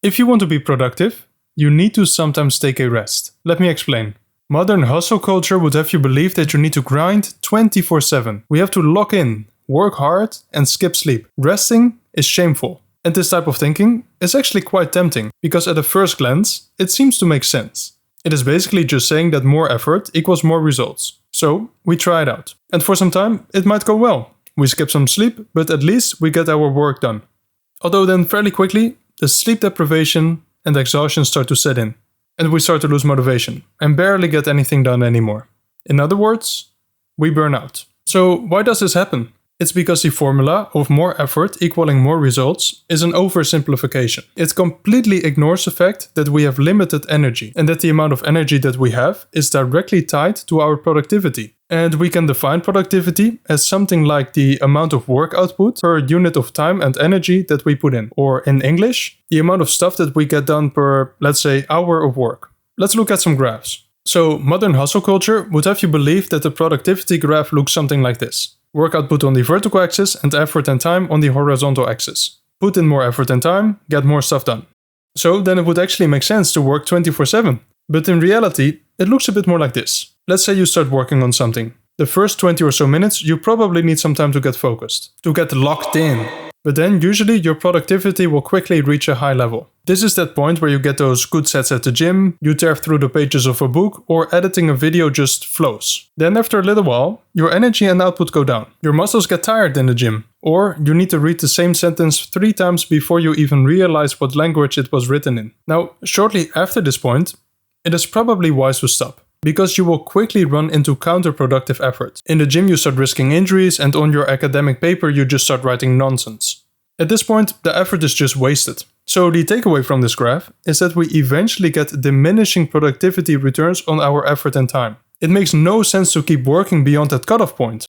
If you want to be productive, you need to sometimes take a rest. Let me explain. Modern hustle culture would have you believe that you need to grind 24/7. We have to lock in, work hard, and skip sleep. Resting is shameful. And this type of thinking is actually quite tempting, because at a first glance, it seems to make sense. It is basically just saying that more effort equals more results. So, we try it out. And for some time, it might go well. We skip some sleep, but at least we get our work done. Although then fairly quickly, the sleep deprivation and exhaustion start to set in. And we start to lose motivation and barely get anything done anymore. In other words, we burn out. So why does this happen? It's because the formula of more effort equaling more results is an oversimplification. It completely ignores the fact that we have limited energy and that the amount of energy that we have is directly tied to our productivity. And we can define productivity as something like the amount of work output per unit of time and energy that we put in. Or in English, the amount of stuff that we get done per, let's say, hour of work. Let's look at some graphs. So modern hustle culture would have you believe that the productivity graph looks something like this. Work output on the vertical axis and effort and time on the horizontal axis. Put in more effort and time, get more stuff done. So then it would actually make sense to work 24/7. But in reality, it looks a bit more like this. Let's say you start working on something. The first 20 or so minutes, you probably need some time to get focused, to get locked in. But then usually your productivity will quickly reach a high level. This is that point where you get those good sets at the gym, you tear through the pages of a book, or editing a video just flows. Then after a little while, your energy and output go down. Your muscles get tired in the gym. Or you need to read the same sentence 3 times before you even realize what language it was written in. Now, shortly after this point, it is probably wise to stop, because you will quickly run into counterproductive effort. In the gym you start risking injuries, and on your academic paper you just start writing nonsense. At this point, the effort is just wasted. So the takeaway from this graph is that we eventually get diminishing productivity returns on our effort and time. It makes no sense to keep working beyond that cutoff point.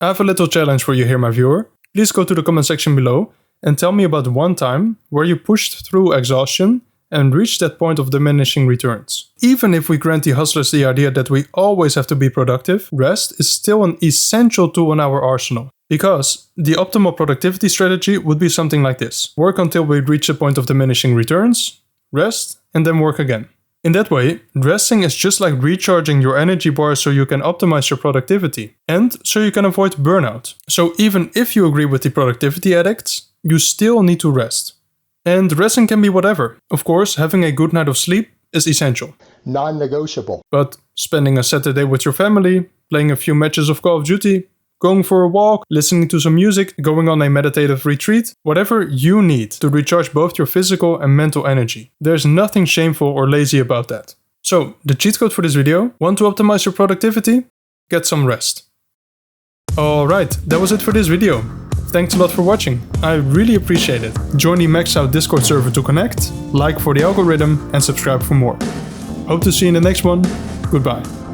I have a little challenge for you here, my viewer. Please go to the comment section below and tell me about one time where you pushed through exhaustion and reach that point of diminishing returns. Even if we grant the hustlers the idea that we always have to be productive, rest is still an essential tool in our arsenal. Because the optimal productivity strategy would be something like this. Work until we reach a point of diminishing returns, rest, and then work again. In that way, resting is just like recharging your energy bar so you can optimize your productivity. And so you can avoid burnout. So even if you agree with the productivity addicts, you still need to rest. And resting can be whatever. Of course, having a good night of sleep is essential. Non-negotiable. But spending a Saturday with your family, playing a few matches of Call of Duty, going for a walk, listening to some music, going on a meditative retreat, whatever you need to recharge both your physical and mental energy. There's nothing shameful or lazy about that. So, the cheat code for this video: want to optimize your productivity? Get some rest. Alright, that was it for this video. Thanks a lot for watching, I really appreciate it. Join the Max Out Discord server to connect, like for the algorithm, and subscribe for more. Hope to see you in the next one. Goodbye.